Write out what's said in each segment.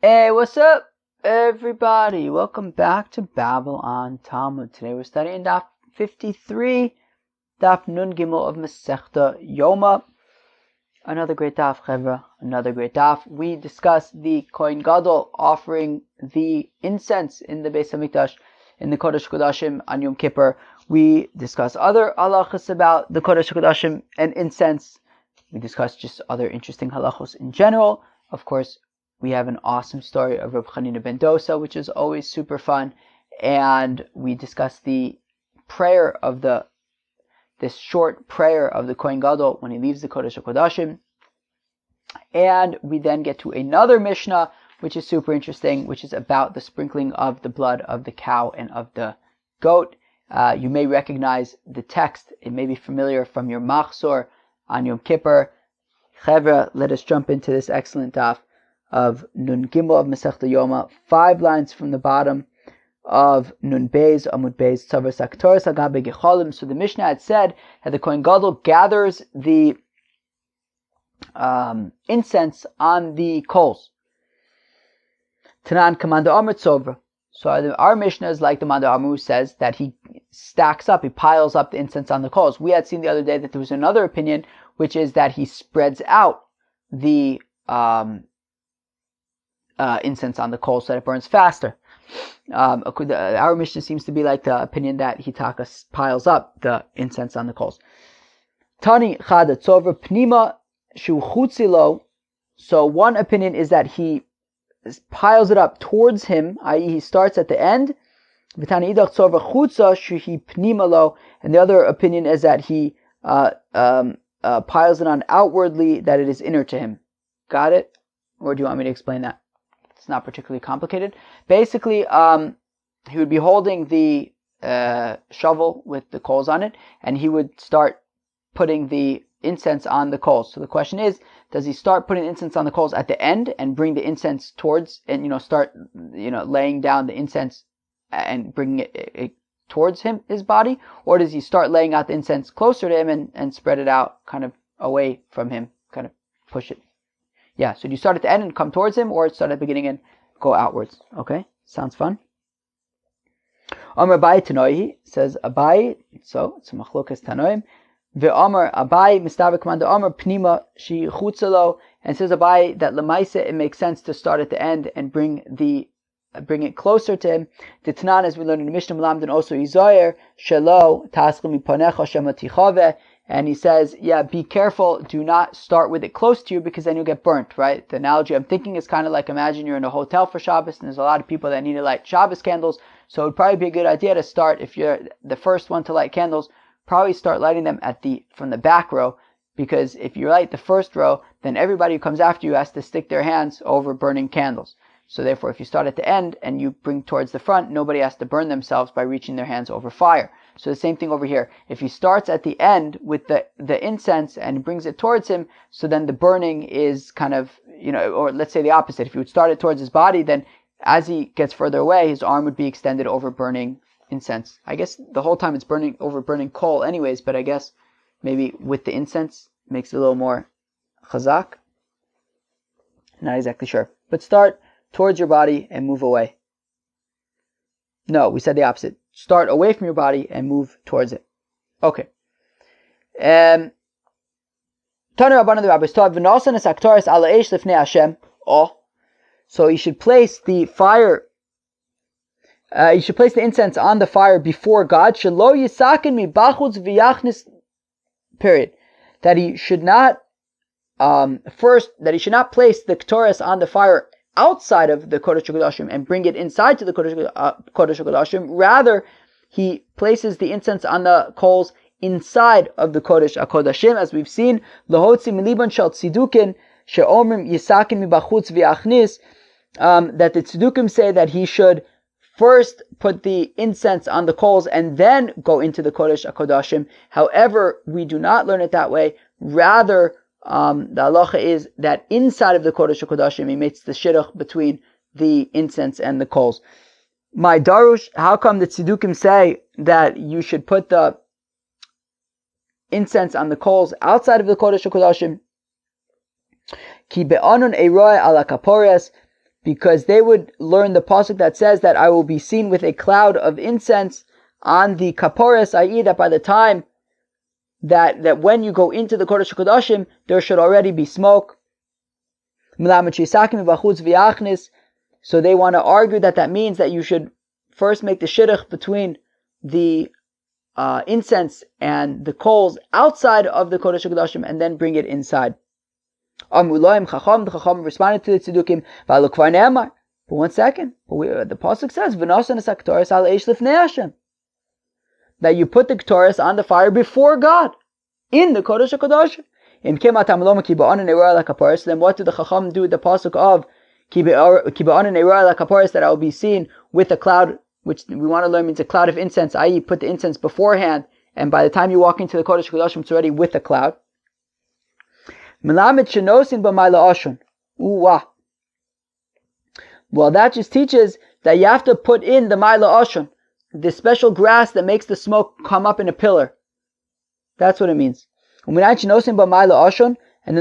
Hey, what's up, everybody? Welcome back to Babel on Talmud. Today we're studying Daf 53, Daf Nun Gimel of Masechta Yoma. Another great Daf, Chevra. Another great Daf. We discuss the Kohen Gadol offering the incense in the Beis Hamikdash, in the Kodesh Kodashim on Yom Kippur. We discuss other halachos about the Kodesh Kodashim and incense. We discuss just other interesting halachos in general. Of course, we have an awesome story of Reb Chanina ben Dosa, which is always super fun. And we discuss the prayer of this short prayer of the Kohen Gadol when he leaves the Kodesh HaKodashim. And we then get to another Mishnah, which is super interesting, which is about the sprinkling of the blood of the cow and of the goat. You may recognize the text. It may be familiar from your Machzor on Yom Kippur. Chevra, let us jump into this excellent daf of Nun Gimel of Masechta Yoma, 5 lines from the bottom of Nun Beis, Amud Beis, Tzavar Saktoris Agabe Gecholim. So the Mishnah had said that the Kohen Gadol gathers the incense on the coals. Tanan Kamanda Amr Tzovra. So our Mishnah is like the Manda Amr, who says that he stacks up, he piles up the incense on the coals. We had seen the other day that there was another opinion, which is that he spreads out the incense on the coals so that it burns faster. Our Mishnah seems to be like the opinion that Hitaka piles up the incense on the coals. Tani Chada Tzovra Pnima Shu Chutzilo. So one opinion is that he piles it up towards him, i.e. he starts at the end. V'tani Idach Tzovra Chutza Shu Hi Pnima Lo. And the other opinion is that he piles it on outwardly, that it is inner to him. Got it? Or do you want me to explain that? It's not particularly complicated. Basically, he would be holding the shovel with the coals on it, and he would start putting the incense on the coals. So the question is, does he start putting incense on the coals at the end and bring the incense towards, and start laying down the incense and bringing it towards his body, or does he start laying out the incense closer to him and spread it out kind of away from him, kind of push it? Yeah, so do you start at the end and come towards him, or start at the beginning and go outwards? Okay, sounds fun. Amar Abai Tanoihi, says Abai, so it's a machlokas Tanoim. Ve'amar Abai mistavik manda Amar Pnima Shi Chutzalo, and says Abai that lemaise it makes sense to start at the end and bring it closer to him. The Tanan, as we learned in the Mishnah Malamdan, also Izoyer Shelo Taschim Mipanecha Shematichave. And he says, yeah, be careful. Do not start with it close to you, because then you'll get burnt, right? The analogy I'm thinking is kind of like, imagine you're in a hotel for Shabbos and there's a lot of people that need to light Shabbos candles. So it would probably be a good idea to start, if you're the first one to light candles, probably start lighting them from the back row, because if you light the first row, then everybody who comes after you has to stick their hands over burning candles. So therefore, if you start at the end and you bring towards the front, nobody has to burn themselves by reaching their hands over fire. So the same thing over here. If he starts at the end with the incense and brings it towards him, so then the burning is kind of, or let's say the opposite. If you would start it towards his body, then as he gets further away, his arm would be extended over burning incense. I guess the whole time it's burning coal anyways, but I guess maybe with the incense makes it a little more chazak. Not exactly sure. But start towards your body and move away. No, we said the opposite. Start away from your body and move towards it. Okay. Oh. So you should place the fire. You should place the incense on the fire before God. Period. That he should not place the Ketores on the fire outside of the Kodesh HaKodashim and bring it inside to the Kodesh HaKodashim. Rather, he places the incense on the coals inside of the Kodesh HaKodashim, as we've seen. Lahotzi miliban shel tzidukin she'omrim yisakin mibachutz v'achnis. That the tzidukim say that he should first put the incense on the coals and then go into the Kodesh HaKodashim. However, we do not learn it that way. Rather, the halacha is that inside of the Kodesh HaKodashim, he makes the shidduch between the incense and the coals. My darush, how come the tzidukim say that you should put the incense on the coals outside of the Kodesh HaKodashim? Ki be'anun eiroi ala kapores, because they would learn the pasuk that says that I will be seen with a cloud of incense on the kaporos, i.e. that by the time that when you go into the Kodesh HaKodashim, there should already be smoke. So they want to argue that means that you should first make the shidduch between the incense and the coals outside of the Kodesh HaKodashim and then bring it inside. The Chacham responded to the Tzedukim, but 1 second, the pasuk says that you put the Ketores on the fire before God in the Kodesh HaKodashim. So then what did the Chacham do with the pasuk of that I will be seen with a cloud, which we want to learn means a cloud of incense, i.e. put the incense beforehand, and by the time you walk into the Kodesh HaKodashim, it's already with a cloud. Well, that just teaches that you have to put in the Maila Oshon, the special grass that makes the smoke come up in a pillar. That's what it means. And then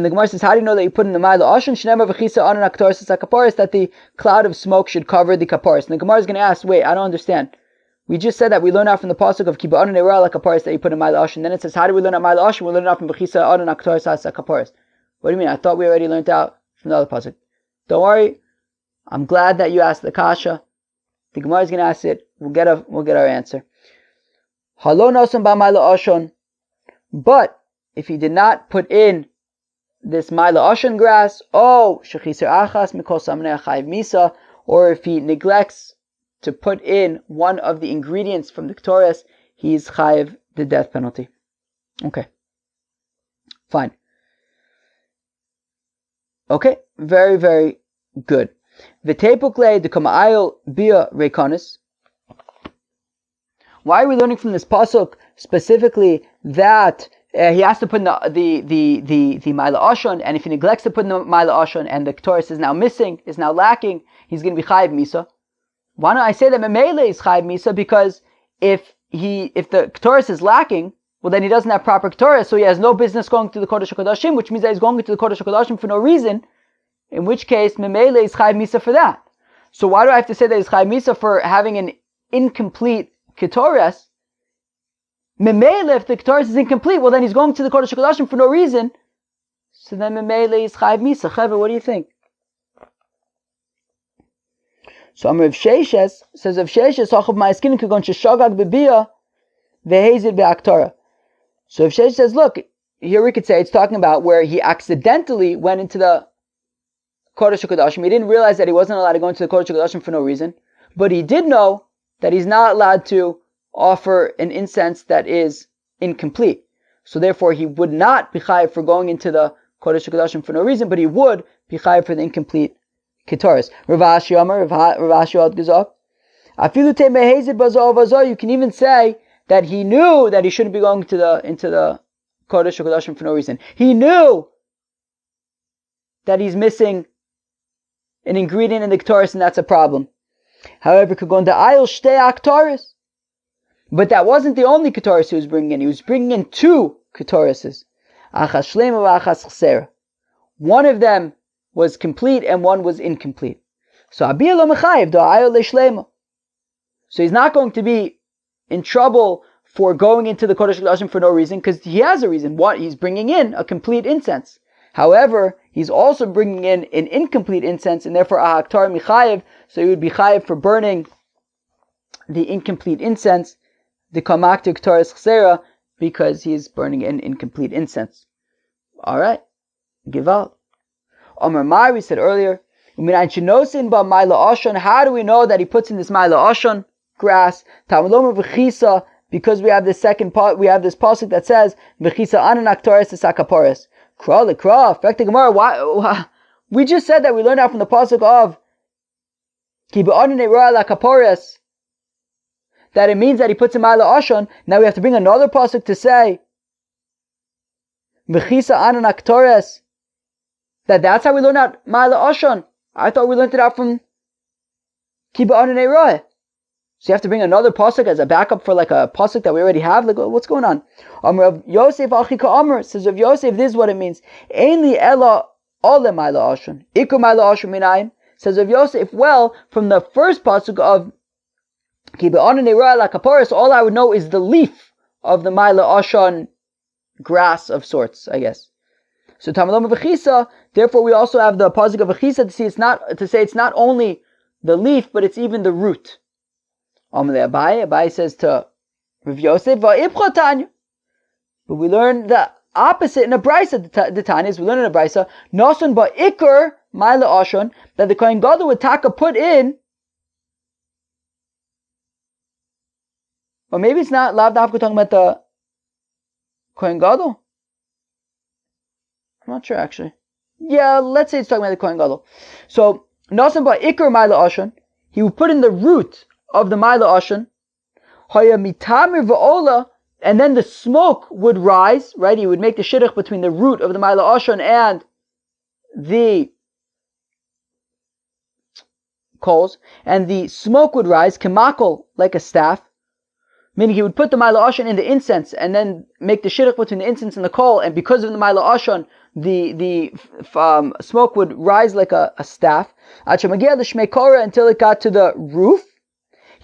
the Gemara says, how do you know that you put in the Maila Oshon? That the cloud of smoke should cover the kaparis. And the Gemara is going to ask, wait, I don't understand. We just said that we learn out from the pasuk of Kiba Anan Eira Kaparis that you put in Maila Oshon. Then it says, how do we learn out Maila Oshon? We learn out from V'chisa Anan Aktoris Kaparis. What do you mean? I thought we already learned out from the other pasuk. Don't worry. I'm glad that you asked the kasha. The Gemara is going to ask it. We'll get our answer. But if he did not put in this Maila Oshon grass, or if he neglects to put in one of the ingredients from the Ketores, he's chayiv the death penalty. Okay. Fine. Okay, very, very good. V'tepukle dekama'ayil bia rekonis. Why are we learning from this pasuk specifically that he has to put in the Maila Oshon, and if he neglects to put in the Maila Oshon and the Ketores is now missing, is now lacking, he's going to be chayiv misa? Why don't I say that Memele is chayiv misa? Because if the Ketores is lacking, well, then he doesn't have proper Ketores, so he has no business going to the Kodesh HaKodashim, which means that he's going to the Kodesh HaKodashim for no reason, in which case, Memele is Chayiv Misa for that. So why do I have to say that he's Chayiv Misa for having an incomplete Ketores? Memele, if the Ketores is incomplete, well, then he's going to the Kodesh HaKodashim for no reason, so then Memele is Chayiv Misa. Chaver, what do you think? So Amr of Sheishes says, of Sheishes, Hachav Ma'askin Kagon Sheshagag Bebiyah Vehezid Be'aktara. So if Sheish says, look, here we could say it's talking about where he accidentally went into the Kodesh HaKodashim. He didn't realize that he wasn't allowed to go into the Kodesh HaKodashim for no reason, but he did know that he's not allowed to offer an incense that is incomplete. So therefore he would not be chayiv for going into the Kodesh HaKodashim for no reason, but he would be chayiv for the incomplete Ketores. Rav Ashi Amar, Rav Ashi Ad Gezok. Afilu te mehezid bazo vazo. You can even say that he knew that he shouldn't be going into the Kodesh HaKodashim for no reason. He knew that he's missing an ingredient in the Ketores, and that's a problem. However, could go into ayil shtei aktoris. But that wasn't the only Ketores he was bringing in. He was bringing in 2 Ketores. Achas shlema v'achas chsera. One of them was complete and one was incomplete. So abiyah lo mechayiv do ayil le'shlema. So he's not going to be in trouble for going into the Kodesh HaKodashim for no reason, because he has a reason. What? He's bringing in a complete incense. However, he's also bringing in an incomplete incense, and therefore ahaktar michayev, so he would be chayev for burning the incomplete incense, the kamakti ktaris chsera, because he's burning an incomplete incense. Alright, Gival. Omer Mai, we said earlier, how do we know that he puts in this Maila Oshon grass? Because we have this second part, we have this pasuk that says v'chisa anan aktoris esakaporis. Kra, effect the Gemara. Why? We just said that we learned out from the pasuk of ki ba'anan eira lakaporis that it means that he puts in Maila Oshon. Now we have to bring another pasuk to say v'chisa anan aktoris. That's how we learn out Maila Oshon. I thought we learned it out from ki ba'anan eira. So you have to bring another pasuk as a backup for like a pasuk that we already have. Like, what's going on? Rav Yosef Achika Amr says, Rav Yosef, this is what it means. Ainli ela ole Maila Oshon. Iku Maila Oshon minayin. Says Rav Yosef, well, from the first pasuk of Ki be'onan eira la kaporos, all I would know is the leaf of the Maila Ashon grass of sorts, I guess. So Tamalom v'chisa, therefore we also have the pasuk of v'chisa to say it's not only the leaf, but it's even the root. Amalei Abai says to Rav Yosef, va'ibcha tanya. But we learn the opposite in a brisa. The Tanya is we learn in a brisa, noson ba'ikr Maila Ashon, that the Kohen Gadol would taka put in. Or maybe it's not Lav Dafka talking about the Kohen Gadol. I'm not sure actually. Yeah, let's say it's talking about the Kohen Gadol. So nothing but Iker Maila Ashon, he would put in the root of the Maila Ashon, Haya mitamir va'ola, and then the smoke would rise. Right, he would make the shidduch between the root of the Maila Ashon and the coals, and the smoke would rise kemakol, like a staff. Meaning he would put the Maila Ashon in the incense and then make the shidduch between the incense and the coal, and because of the Maila Ashon, the smoke would rise like a staff. Until it got to the roof.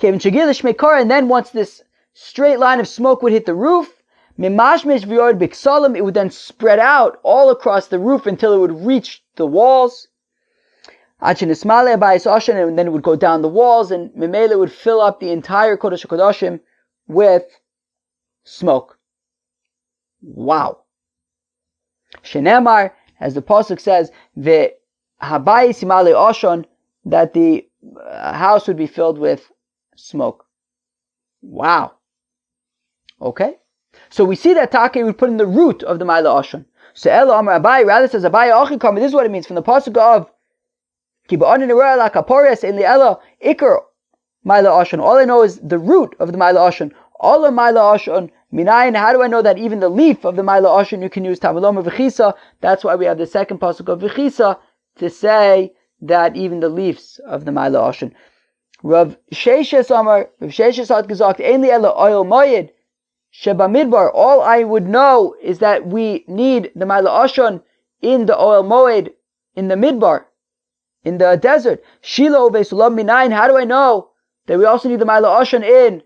And then once this straight line of smoke would hit the roof, it would then spread out all across the roof until it would reach the walls. And then it would go down the walls, and Memele would fill up the entire Kodesh HaKodashim with smoke. Wow. Shenemar, as the pasuk says, the habayis imale oshon, that the house would be filled with smoke. Wow. Okay. So we see that Take would put in the root of the Maila Ashon. So Elo Amar Abai rather says Abai Achikam. This is what it means from the pasuk of Ki ba'onan eira la kaporos in li'ela ikar Maila Ashon. All I know is the root of the Maila Ashon. All of Maila Ashon minayin. How do I know that even the leaf of the Maila Ashon you can use Tamalom v'chisa? That's why we have the second pasuk of v'chisa to say that even the leaves of the Maila Ashon. Rav Sheshes Amar, Rav Sheshes had gesagt, Ein li'ela oil moyed sheba midbar. All I would know is that we need the Maila Ashon in the oil moed in the midbar, in the desert. Shiloh ve'sulam minayin. How do I know that we also need the Maila Ashon in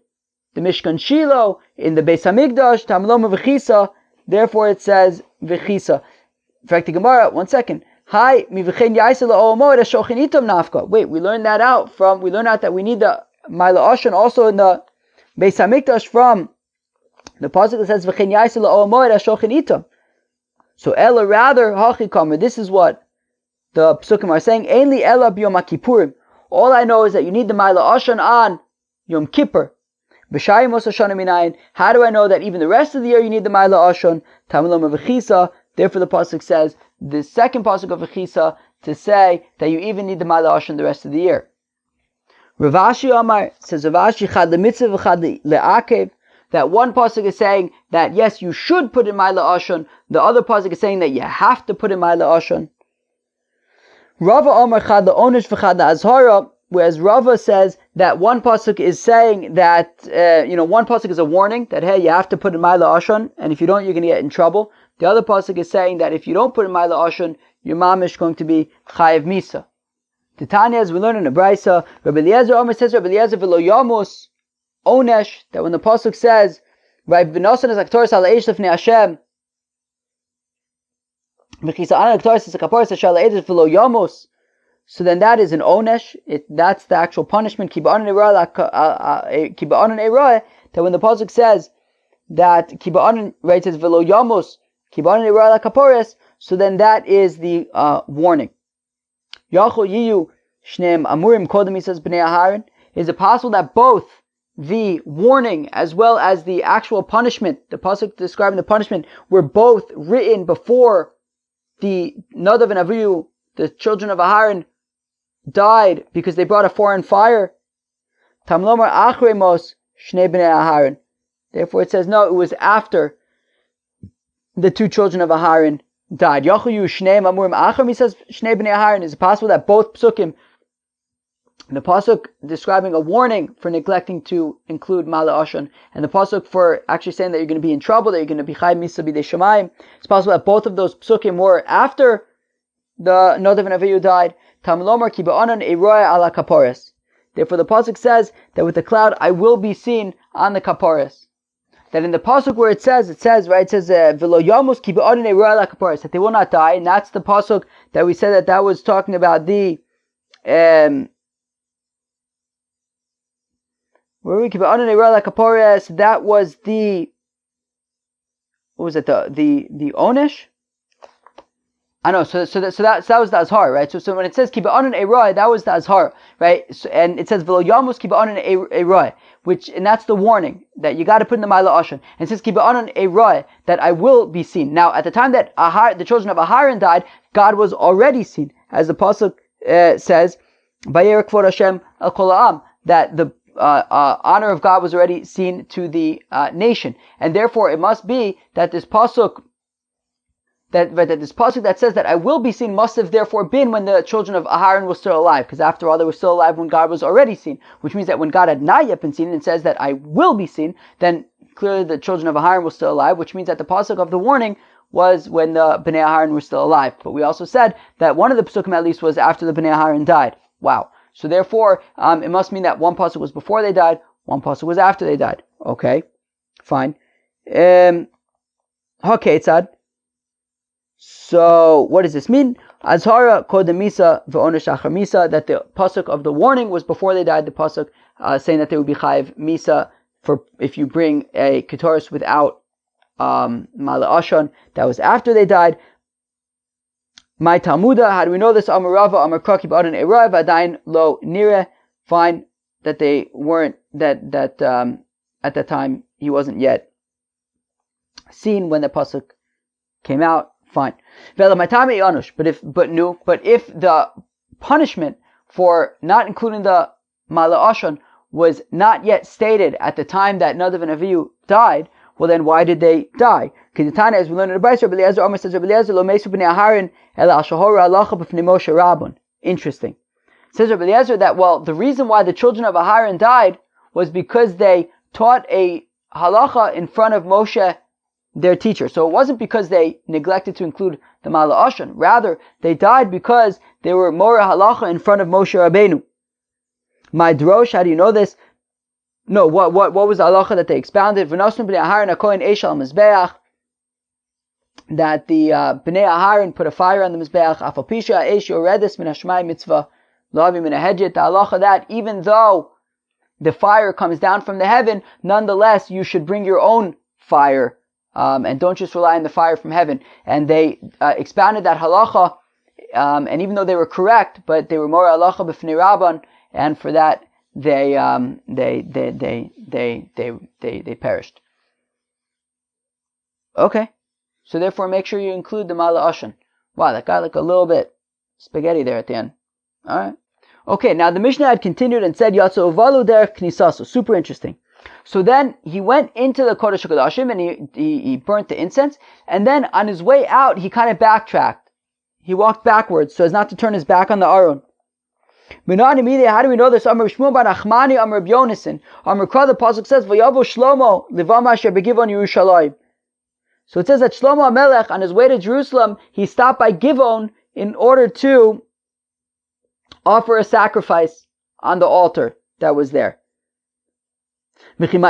the Mishkan Shiloh, in the Beis Hamikdash, Tamalom v'chisa? Therefore it says v'chisa. In fact, the Gemara, one second. Hi, mi v'chein yaisel la'omoed ha'shochin itom nafka. Wait, we learned that out that we need the Maila Ashon also in the Beis Hamikdash from the pasuk that says v'chein yaisel la'omoed ha'shochin itom. So Ella rather hachikamer. This is what the psukim are saying. Ein li ella b'yom HaKippurim. All I know is that you need the Maila Ashon on Yom Kippur. How do I know that even the rest of the year you need the Maila Ashon? Tamalom v'chisa. Therefore the pasuk says the second pasuk of v'chisa to say that you even need the Maila Ashon the rest of the year. Rav Ashi Amar says Rav Ashi chad lemitzvah v'chad le'akev. That one pasuk is saying that yes, you should put in Maila Ashon. The other pasuk is saying that you have to put in Maila Ashon. Rava Amar chad le'onish v'chad le'azhara. Whereas Rava says that one pasuk is saying that, one pasuk is a warning that, hey, you have to put in Maila Ashon, and if you don't, you're going to get in trouble. The other pasuk is saying that if you don't put in Maila Ashon, your mamish going to be chayev misa. The Tanya, as we learn in the Brisa, Rabbi Eliezer Omer says, Rabbi Eliezer v'lo yamus onesh, that when the pasuk says, right, v'nosan es aktoris ala eish lefnei Hashem, v'chisa'an aktoris es akaporis ashal eish v'lo yamus, so then that is an onesh. That's the actual punishment. Ki ba'onan eira, that when the pasuk says that ki ba'onan, right, says v'lo yamus, ki ba'onan eira la kaporis, so then that is the warning. Yachol yiyu shneim amurim kodem, he says b'nei Aharon. Is it possible that both the warning as well as the actual punishment, the pasuk describing the punishment, were both written before the Nadav and Avihu, the children of Aharon, died because they brought a foreign fire? Tamlomar achremos shnei bnei Aharon. Therefore it says no, it was after the two children of Aharon died. Yachayu shneim amurim achrim, he says shnei bnei Aharon. Is it possible that both psukim, the pasuk describing a warning for neglecting to include Maila Ashon, and the pasuk for actually saying that you're going to be in trouble, that you're going to be chayav misa b'dei shemayim, it's possible that both of those psukim were after the Nadav and Avihu died? Tamlomar ki ba'anan eroya ala kapores. Therefore, the pasuk says that with the cloud I will be seen on the kapores. That in the pasuk where it says v'lo yamus ki ba'anan eroya ala kapores, that they will not die, and that's the pasuk that we said that was talking about the where we keep ba'anan eroya ala kapores. That was the what was it? The Onish. I know, so that was the Azhar, right? So when it says Kiba Anan Eroy, that was the Azhar, right? So, and it says V'lo Yamus Kiba Anan Eroy, and that's the warning that you got to put in the Ma'ala Ashan. And it says Kiba Anan Eroy, that I will be seen. Now, at the time that the children of Aharon died, God was already seen, as the pasuk says, Vayer Kvod Hashem Al Kol Ha'am, that the honor of God was already seen to the nation, and therefore it must be that this pasuk. That this pasuk that says that I will be seen must have therefore been when the children of Aharon were still alive, because after all they were still alive when God was already seen, which means that when God had not yet been seen and says that I will be seen, then clearly the children of Aharon were still alive, which means that the pasuk of the warning was when the Bnei Aharon were still alive. But we also said that one of the pasukim at least was after the Bnei Aharon died. Wow. So therefore, it must mean that one pasuk was before they died, one pasuk was after they died. Okay, fine. Okay, Tzad. So, what does this mean? Azhara kodem misa v'onesh achar misa, that the pasuk of the warning was before they died. The pasuk saying that they would be chayiv misa for if you bring a ketoris without ma'ala ashan, that was after they died. My Talmuda, how do we know this? Amar Rava, Amar Kraki ba'adan eroy v'adayin lo nire. Fine, that they weren't that at that time he wasn't yet seen when the pasuk came out. Fine. But if the punishment for not including the Ma'ala Ashan was not yet stated at the time that Nadav and Avihu died, well then why did they die? Because as we learned in the Brayso, Rabbi Eliezer Omer says, Rabbi Eliezer lo mesu b'nei Aharon ela shahora halacha b'fnei Moshe Rabban. Interesting. Says Rabbi Eliezer that, well, the reason why the children of Aharon died was because they taught a halacha in front of Moshe, their teacher. So it wasn't because they neglected to include the Ma'ala Ashan. Rather, they died because they were Mora Halacha in front of Moshe Rabbeinu. My Drosh, how do you know this? No, what was the halacha that they expounded? V'nosnu b'nei Aharon hakohen eish al mizbeach, that the b'nei Aharon put a fire on the mizbeach. Afal pisha eish yoredes min hashmai mitzvah lavi min hahedjet. The halacha that even though the fire comes down from the heaven, nonetheless you should bring your own fire. And don't just rely on the fire from heaven. And they expounded that halacha, and even though they were correct, but they were more halacha b'fnei Rabban, and for that they perished. Okay, so therefore make sure you include the Ma'ala Ashan. Wow, that got like a little bit spaghetti there at the end. All right. Okay, now the Mishnah had continued and said Yatsu uvalu derech knisasu. Super interesting. So then he went into the Kodesh HaKodashim and he burnt the incense, and then on his way out he kind of backtracked. He walked backwards so as not to turn his back on the Aron. How do we know this? Amar Shmuel bar Nachmani, Amar Reb Yonasan, Amar Kra, the pasuk says, V'yavo Shlomo livama asher begivon Yerushalayim. So it says that Shlomo HaMelech, on his way to Jerusalem, he stopped by Givon in order to offer a sacrifice on the altar that was there. How can we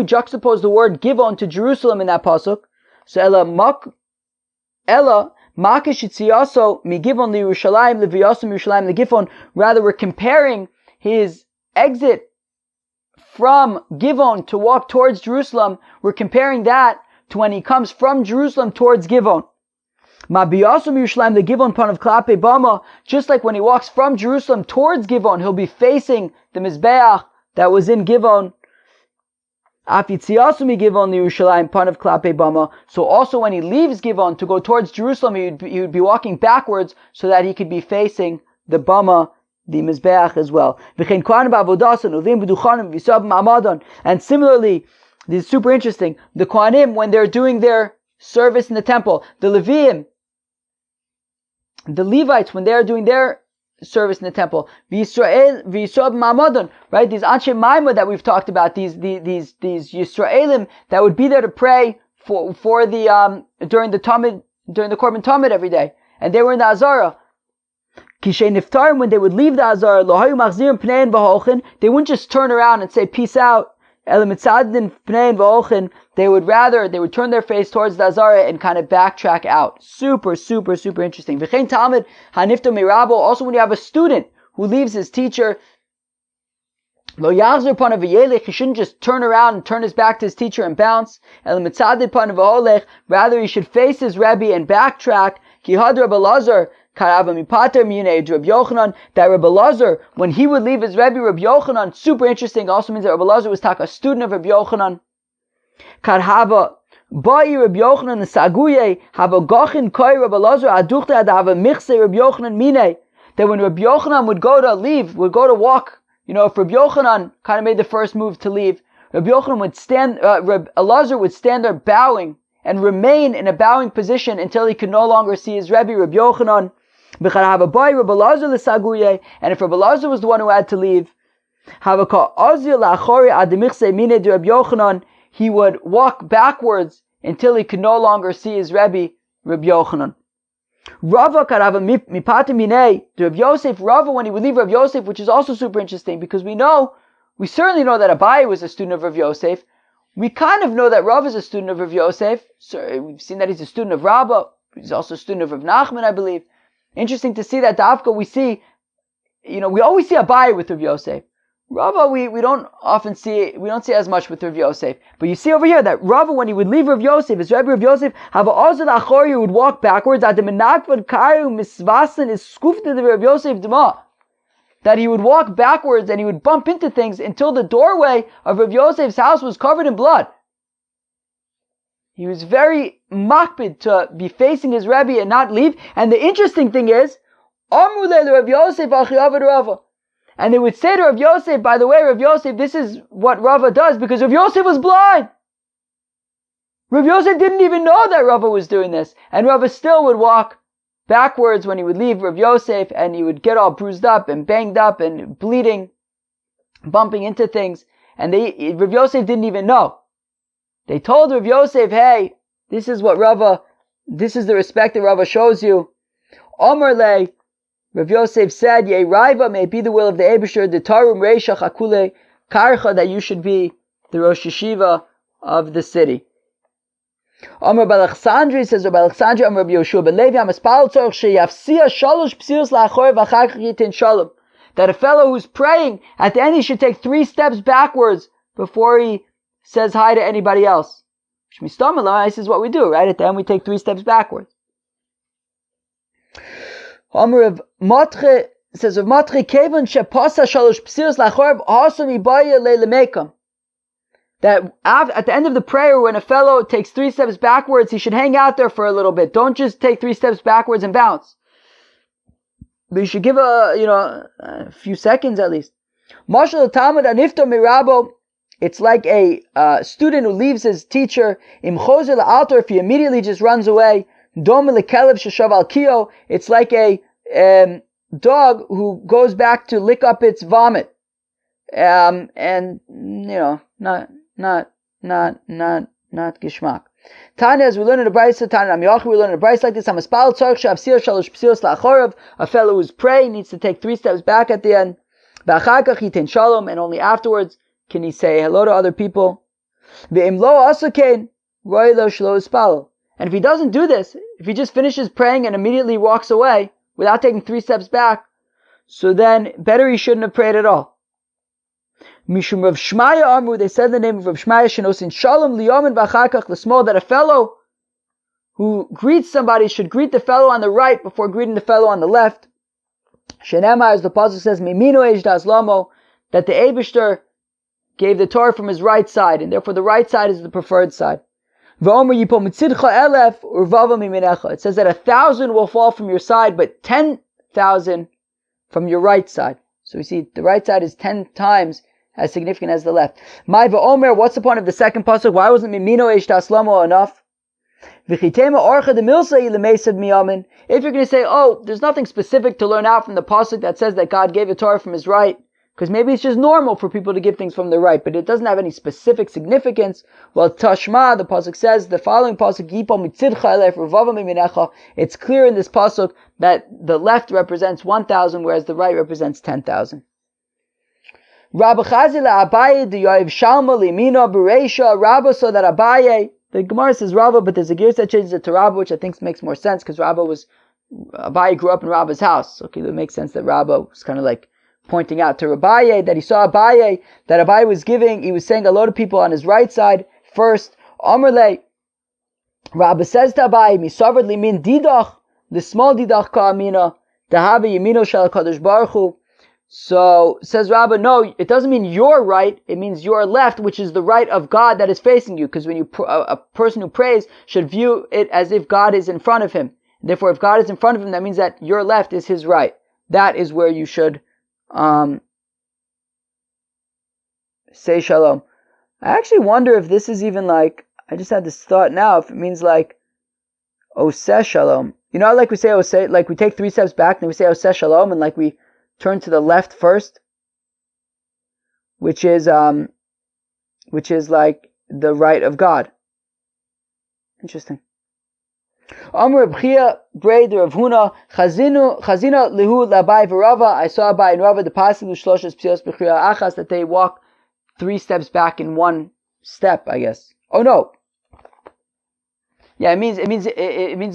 juxtapose the word Givon to Jerusalem in that pasuk? So Ella makishitziyaso mi Givon li Yerushalayim leviyasim Yerushalayim le Givon. Rather, we're comparing his exit from Givon to walk towards Jerusalem. We're comparing that to when he comes from Jerusalem towards Givon. Mabiyasum Yerushalayim le Givon pan of klape bama. Just like when he walks from Jerusalem towards Givon, he'll be facing the mizbeach that was in Givon. Afitziasumi Givon Yerushalayim pan of klape bama. So also when he leaves Givon to go towards Jerusalem, he would be walking backwards so that he could be facing the bama, the mizbeach as well. And similarly, this is super interesting. The Kohanim, when they're doing their service in the temple, the Levites, when they're doing their service in the temple, right? These Anshe Maimah that we've talked about, these Yisraelim that would be there to pray for the during the Korban Tamid every day, and they were in the Azara. Kishay niftarim, when they would leave the Azara, lohayu machzirim pnein v'holchin, they wouldn't just turn around and say peace out. Elamitzadin pnein v'holchin, they would turn their face towards the Azara and kind of backtrack out. Super, super, super interesting. V'chein talmid haniftar mirabo, also when you have a student who leaves his teacher, lo yachzor panav v'yelech, he shouldn't just turn around and turn his back to his teacher and bounce. Elamitzadin panav v'holech, rather he should face his Rebbe and backtrack. Ki had Rabbi Lazar, that Rabbi Lazar, when he would leave his Rebbe, Rabbi Yochanan, super interesting, also means that Rabbi Lazar was a student of Rabbi Yochanan. Karhava, Bai Rabbi Yochanan, the Saguye, Hava Gochin Koi Rabbi Lazar, Aduchte Adava Michse Rabbi Yochanan Mine, that when Rabbi Yochanan would go to walk, if Rabbi Yochanan kind of made the first move to leave, Rabbi Yochanan would Rabbi Lazar would stand there bowing and remain in a bowing position until he could no longer see his Rebbe, Rabbi Yochanan. And if Rabbi Lazar was the one who had to leave, he would walk backwards until he could no longer see his Rebbe, Rabbi Yochanan. Rabbi Yosef, Rava, when he would leave Rabbi Yosef, which is also super interesting, because we certainly know that Abaye was a student of Rabbi Yosef. We kind of know that Rav is a student of Rav Yosef. So we've seen that he's a student of Rabbah. He's also a student of Rav Nachman, I believe. Interesting to see that Dafka we see, we always see Abaye with Rav Yosef. Rava, we don't see as much with Rav Yosef. But you see over here that Rava, when he would leave Rav Yosef, his Rebbe Rav Yosef, he would walk backwards. That he would walk backwards and he would bump into things until the doorway of Rav Yosef's house was covered in blood. He was very makpid to be facing his Rebbe and not leave. And the interesting thing is, and they would say to Rav Yosef, by the way, Rav Yosef, this is what Rava does, because Rav Yosef was blind. Rav Yosef didn't even know that Rava was doing this. And Rava still would walk backwards when he would leave Rav Yosef, and he would get all bruised up and banged up and bleeding, bumping into things. And Rav Yosef didn't even know. They told Rav Yosef, hey, this is the respect that Rava shows you. Omer le, Rav Yosef said, Yeh Raiva, may it be the will of the Eibusher, the Tarum Reisha Chakule Karcha, that you should be the Rosh Yeshiva of the city. Omer Balachsandri, says Rabbi Alexandri, Omer Rabbi Yoshua ben Levi, Amaspal Tzorch Sheyafsia Shalosh Psios Lachor V'Achar Yitin Shalom, that a fellow who's praying, at the end he should take 3 steps backwards before he says hi to anybody else. This is what we do, right? At the end we take 3 steps backwards. Omer of Matre, says of Matre Kevon Shepasa Shalosh Psios Lachor V'Hasam Ibaya Le'Lemekam, that at the end of the prayer, when a fellow takes 3 steps backwards, he should hang out there for a little bit. Don't just take 3 steps backwards and bounce. But you should give a few seconds at least. Mashal Talmud Anifto Mirabo, it's like a student who leaves his teacher. Im Choser La'alter, if he immediately just runs away. Dom Lekelev Sheshav Al Kio, it's like a dog who goes back to lick up its vomit. Not gishmak. Tanya, as we learn in the Brisa, Tanya Amiyach, we learn in the Brisa like this: Hamaspal tzarich she'afsir shalosh psios la'achorav. A fellow who's praying needs to take 3 steps back at the end. V'achar kach yitin shalom, and only afterwards can he say hello to other people. Ve'im lo asakein roi lo shlo ispalo. And if he doesn't do this, if he just finishes praying and immediately walks away without taking 3 steps back, so then better he shouldn't have prayed at all. Mishum Rav Shmaya Amru, they said the name of Rav Shmaya Shenosin Shalom Liyomin V'Achakach L'Smol, that a fellow who greets somebody should greet the fellow on the right before greeting the fellow on the left. Shenema, as the pasuk says, Mimino Ejdas Lomo, that the Eibishter gave the Torah from his right side, and therefore the right side is the preferred side. V'Omer Yipom Mitzidcha Elef Urvava Miminecha. It says that 1,000 will fall from your side, but 10,000 from your right side. So we see the right side is 10 times as significant as the left. My v'omer, what's the point of the second pasuk? Why wasn't Mimino Eshtas Lomo enough? V'chitema orcha de milsei lemesav miyamin. If you're going to say, there's nothing specific to learn out from the pasuk that says that God gave the Torah from his right, Because maybe it's just normal for people to give things from the right, but it doesn't have any specific significance. Well, Tashma, the pasuk says, the following pasuk, it's clear in this pasuk that the left represents 1,000, whereas the right represents 10,000. Rabba Chazila Abaye, the Yoav Shalma, Limina, Bereisha, Rabba, so that Abaye, the Gemara says Rabba, but there's a gear that changes it to Rabba, which I think makes more sense, because Abaye grew up in Rabba's house. Okay, it makes sense that Rabba was kind of like pointing out to Abaye that he saw Abaye, that Abaye was giving, he was saying a lot of people on his right side first. Amrle, Rabba says to Abaye, Misavad limin didach, the small didach ka'amina, dahaba yemino shal kadosh baruch hu. So, says Rabba, no, it doesn't mean your right, it means your left, which is the right of God that is facing you, because when a person who prays should view it as if God is in front of him. Therefore, if God is in front of him, that means that your left is his right. That is where you should say shalom. I actually wonder if this is even like, I just had this thought now, if it means like oseh shalom. You know, like we say oseh, like we take 3 steps back and we say oseh shalom, and like we turn to the left first, which is like the right of God. Interesting. Amr B'chia Braid Rav Huna Chazina Lihu Labai V'Rava. I saw Abai and Rava the Pasilu Shloshes Psios B'chia Achas, that they walk 3 steps back in 1 step, I guess. Oh no. Yeah, it means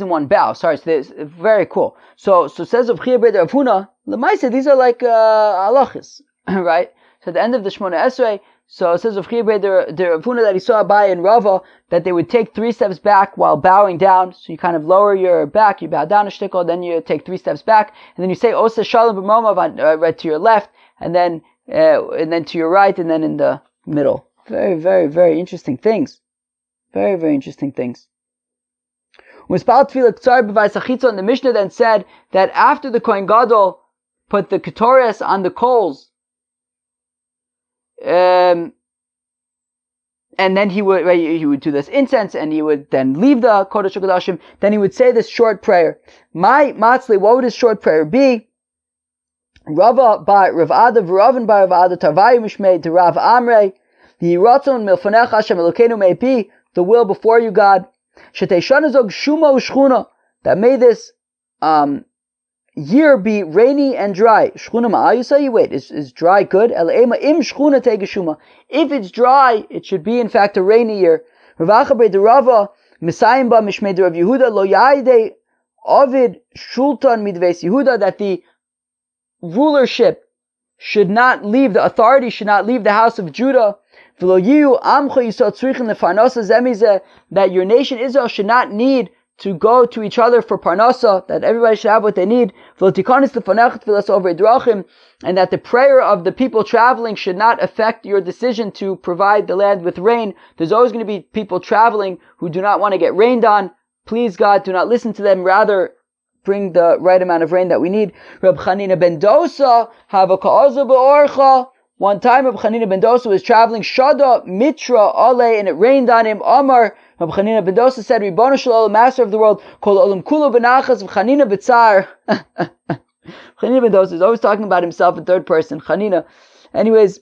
in 1 bow. Sorry, so this very cool. So says B'chia Braid Rav Huna. L'maisa, these are like halachas, right? So at the end of the Shmona Esrei, so it says of Chiyah the Rav Huna that he saw Abaye and Rava, that they would take 3 steps back while bowing down. So you kind of lower your back, you bow down a shtickle, then you take 3 steps back, and then you say Oseh Shalom B'Momav right to your left, and then to your right, and then in the middle. Very, very, very interesting things. Very, very interesting things. And the Mishnah then said that after the Kohen Gadol put the ketores on the coals, and then he would do this incense, and he would then leave the Kodesh HaKodashim, then he would say this short prayer. My Matzli, what would his short prayer be? Rava bar Rav Ada v'Ravin bar Rav Ada Tarvayu Mishmei to Rav Amrei, Yiratzon milfanecha Hashem Elokeinu may be, the will before you, God. Shetei shuma u'shchuna, that may this year be rainy and dry. Shchuna ma'al, you say, wait, is dry good? El'ema im shchuna tegeshuma. If it's dry, it should be in fact a rainy year. Ravacha bre derava misayim ba mishmei Rav Yehuda lo yaide ovid shultan midves Yehuda, that the rulership should not leave, the authority should not leave the house of Judah. That your nation Israel should not need to go to each other for parnasa, that everybody should have what they need, and that the prayer of the people traveling should not affect your decision to provide the land with rain. There's always going to be people traveling who do not want to get rained on. Please, God, do not listen to them, rather bring the right amount of rain that we need. Reb Chanina ben Dosa, havaka'aza be'orcha. One time, Reb Chanina ben Dosa was traveling, Shada Mitra Ale, and it rained on him. Amar, Reb Chanina ben Dosa said, Ribono shel Olam, Master of the world, Kol Olam Kulo Benachas, Reb Chanina B'tzar. Chanina ben Dosa is always talking about himself in third person, Chanina. Anyways,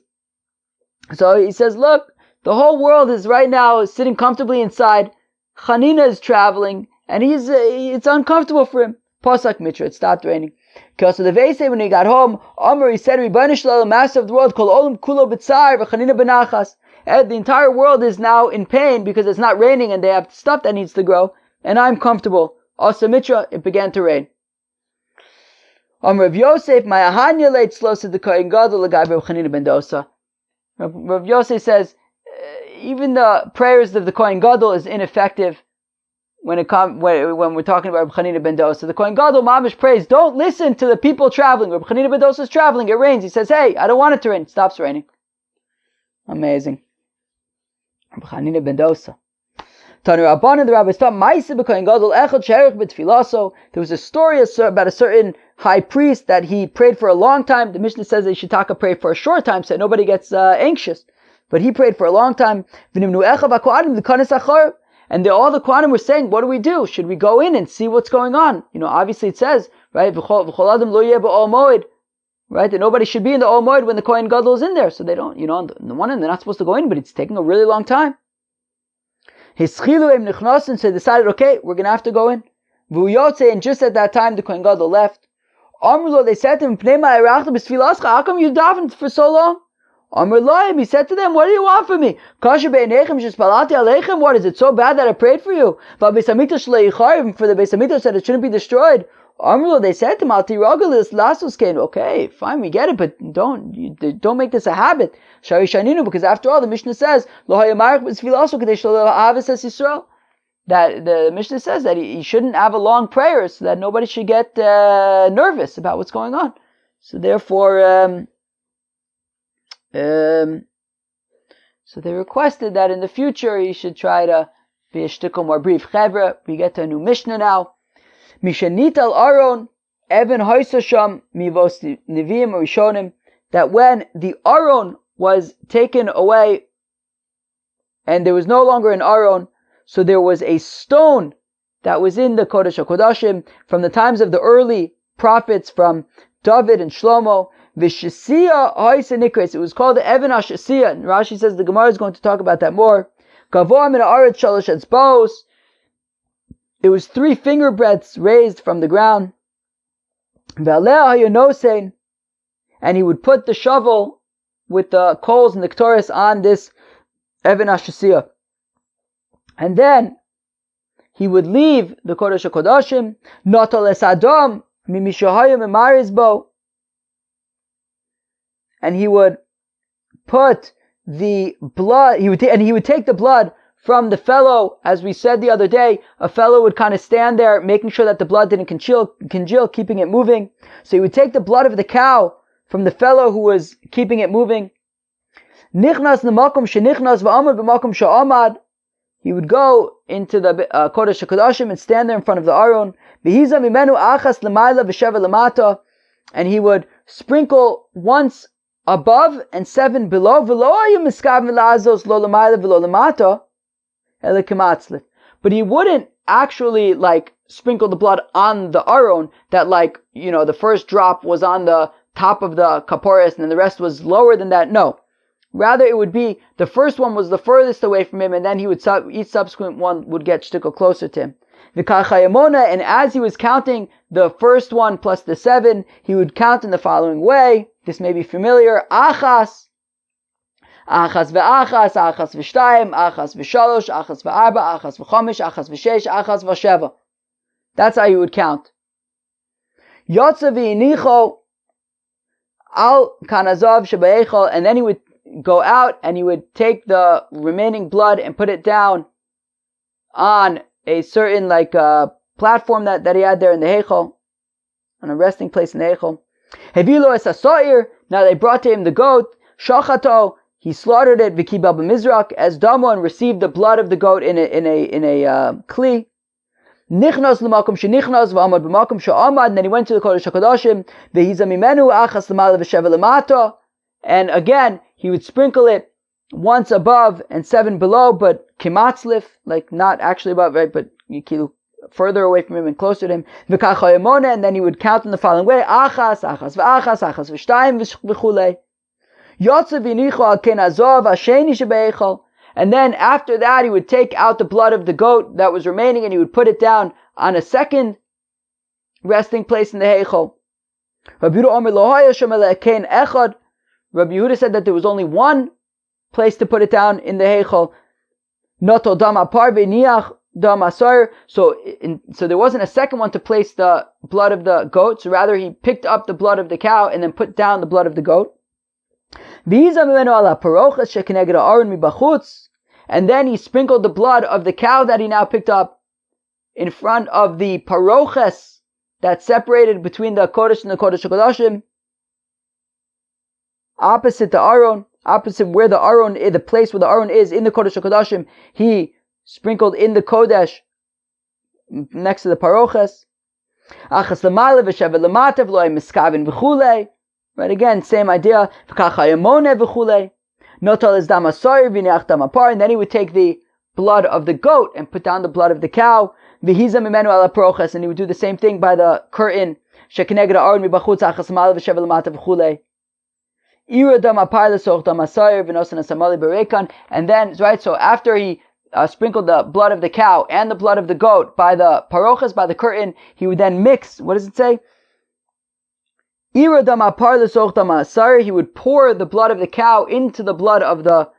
so he says, look, the whole world is right now sitting comfortably inside. Chanina is traveling, and it's uncomfortable for him. Pasak Mitra, it stopped raining. So the Vei say when he got home, Amr, he said, Ribono shel Olam, Master of the world, Kol Olam Kulo B'tzar, V'Chanina B'Nachas. The entire world is now in pain because it's not raining and they have stuff that needs to grow, and I'm comfortable. Asa Mitra, it began to rain. Amr Rav Yosef, Ma'ahanya leit slosa the Kohen Gadol l'gai Reb Chanina ben Dosa. Rav Yosef says, even the prayers of the Kohen Gadol is ineffective when we're talking about Reb Chanina ben Dosa. The Kohen Gadol mamish prays, don't listen to the people traveling. Reb Chanina ben Dosa is traveling, it rains. He says, hey, I don't want it to rain. It stops raining. Amazing. Reb Chanina ben Dosa. Tanu Rabbanan, the rabbis taught, Ma'aseh b'Kohen Gadol echad she'erich b'tfilaso. There was a story about a certain high priest that he prayed for a long time. The Mishnah says that Shitaka prayed for a short time so that nobody gets anxious. But he prayed for a long time. V'nimnu echav ha'kohanim l'kanes achar. And all the Kohanim were saying, what do we do? Should we go in and see what's going on? Obviously it says, right, V'chol adam lo yeh b'ol moed. right? That nobody should be in the Ol Moed when the Kohen Gadol is in there. So they don't, on the one hand, they're not supposed to go in, but it's taking a really long time. Hischilu em nichnasin, so they decided, okay, we're going to have to go in. V'uyotze, and just at that time, the Kohen Gadol left. Amrlo, they said to him, how come you davened for so long? Amrlo, he said to them, what do you want from me? What is it so bad that I prayed for you? For the Beis Hamikdash that it shouldn't be destroyed. Amrlo, they said to him, okay, fine, we get it, but don't make this a habit. Because after all, the Mishnah says, that the Mishnah says that he shouldn't have a long prayer so that nobody should get nervous about what's going on. So therefore, so they requested that in the future he should try to be a shtickle more brief. Chevra, we get to a new Mishnah now. Mishanital Aron, Evan Hoysasham, Mivos Neviim Rishonim, that when the Aron was taken away and there was no longer an Aron, so there was a stone that was in the Kodesh HaKodashim from the times of the early prophets, from David and Shlomo. V'shesiya ha'isa nikres. It was called the Evan HaShesiya. And Rashi says the Gemara is going to talk about that more. Gavoa min ha'aretz shalosh etzbos. It was 3 finger breadths raised from the ground. Ve'aleh ha'yonosein. And he would put the shovel with the coals and the ktoris on this Evan HaShesiya. And then he would leave the Kodesh HaKodashim, Notal es Adam, Mimishahayim Emarizbo, and he would put the blood, he would take the blood from the fellow, as we said the other day. A fellow would kind of stand there, making sure that the blood didn't congeal, keeping it moving. So he would take the blood of the cow from the fellow who was keeping it moving. Nichnas nemakom shenichnas v'amad b'makom sha'amad. He would go into the Kodesh HaKodashim and stand there in front of the Aron. V'hiza mimenu achas l'mayla v'sheva l'mata. And he would sprinkle once above and 7 below. V'lo ayu miskav milazos lo l'mayla v'lo l'mata ele kematzlif. But he wouldn't actually sprinkle the blood on the Aron, that the first drop was on the top of the kaporis and then the rest was lower than that. No. Rather, it would be the first one was the furthest away from him, and then he would each subsequent one would get shtickle closer to him. And as he was counting the first one plus the 7, he would count in the following way. This may be familiar. Achas, achas ve'achas, achas ve'shtayim, achas ve'shalosh, achas ve'arba, achas ve'chomish, achas ve'shesh, achas ve'sheva. That's how he would count. Yotze v'inicho al kanazav shebe'echol, and then he would go out and he would take the remaining blood and put it down on a certain platform that he had there in the Heichal, on a resting place in the Heichal. Hevilo es hasoir. Now they brought to him the goat. Shachato. He slaughtered it. V'kibel b'mizrak as damo, and received the blood of the goat in a kli. Nichnas l'makom shenichnas v'amad b'makom she'amad. And then he went to the Kodesh HaKodashim. V'hiza mimenu achas l'mala v'sheva l'mata. And again, he would sprinkle it once above and 7 below, but kimatzlif, not actually above, right, but further away from him and closer to him. And then he would count in the following way: achas, achas v'achas, achas v'shtayim v'chulei. Yotze v'inicho al ken azov hasheni shebeichol. And then after that, he would take out the blood of the goat that was remaining, and he would put it down on a second resting place in the heichal. Rabbi Yehuda said that there was only one place to put it down in the heichal. Noto dam apar v'niach dam asar. So there wasn't a second one to place the blood of the goat. So rather he picked up the blood of the cow and then put down the blood of the goat. And then he sprinkled the blood of the cow that he now picked up in front of the paroches that separated between the Kodesh and the Kodesh HaKodashim, opposite the Aron, opposite where the Aron is, the place where the Aron is in the Kodesh HaKodashim. He sprinkled in the Kodesh next to the paroches. Achas l'mala v'sheva l'mata v'lo miskavin v'chulei. Right, again, same idea. And then he would take the blood of the goat and put down the blood of the cow. And he would do the same thing by the curtain shekeneged ha'aron mibachutz achas ma'ale v'sheva l'mata v'chulei. And then, right, so after he sprinkled the blood of the cow and the blood of the goat by the parochas, by the curtain, he would then mix, what does it say? He would pour the blood of the cow into the blood of the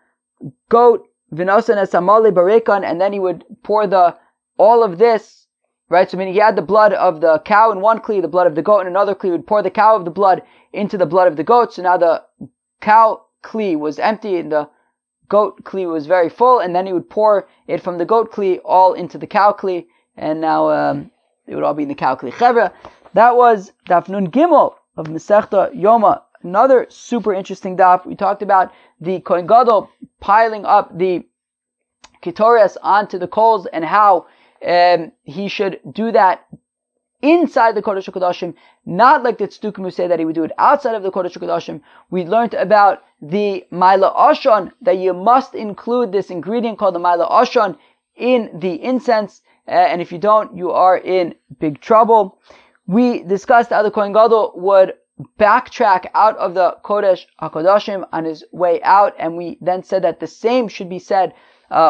goat, and then he would pour all of this, right? So meaning he had the blood of the cow in one kli, the blood of the goat in another kli, would pour the cow of the blood into the blood of the goat. So now the cow kli was empty and the goat kli was very full, and then he would pour it from the goat kli all into the cow kli, and now it would all be in the cow kli. Chevra, that was Daf Nun Gimel of Masechta Yoma. Another super interesting daf. We talked about the Kohen Gadol piling up the Ketores onto the coals and how he should do that inside the Kodesh HaKodashim, not like the Tzdukim who say that he would do it outside of the Kodesh HaKodashim. We learned about the Maila Ashon, that you must include this ingredient called the Maila Ashon in the incense, and if you don't, you are in big trouble. We discussed how the Kohen Gadol would backtrack out of the Kodesh HaKodashim on his way out, and we then said that the same should be said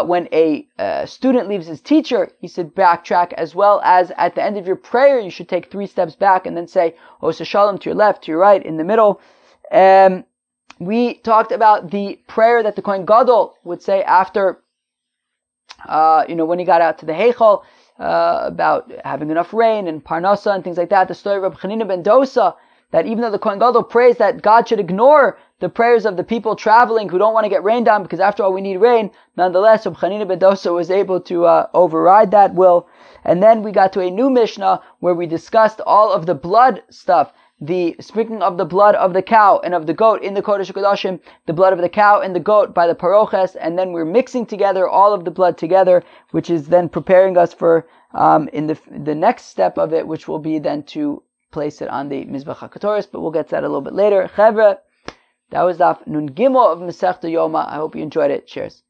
when a student leaves his teacher. He said backtrack, as well as at the end of your prayer, you should take 3 steps back and then say Osa Shalom to your left, to your right, in the middle. We talked about the prayer that the Kohen Gadol would say after, when he got out to the Heichal, about having enough rain and Parnasa and things like that. The story of Rabbi Chanina ben Dosa, that even though the Kohen Gadol prays that God should ignore the prayers of the people traveling who don't want to get rained on, because after all we need rain, nonetheless Rabbi Chanina ben Dosa was able to override that will. And then we got to a new Mishnah where we discussed all of the blood stuff, the sprinkling of the blood of the cow and of the goat in the Kodesh HaKodashim, the blood of the cow and the goat by the paroches, and then we're mixing together all of the blood together, which is then preparing us for in the next step of it, which will be then to place it on the Mizbech HaKatoris, but we'll get to that a little bit later. Chevra, that was Daf Nun Gimel of Masechta Yoma. I hope you enjoyed it. Cheers.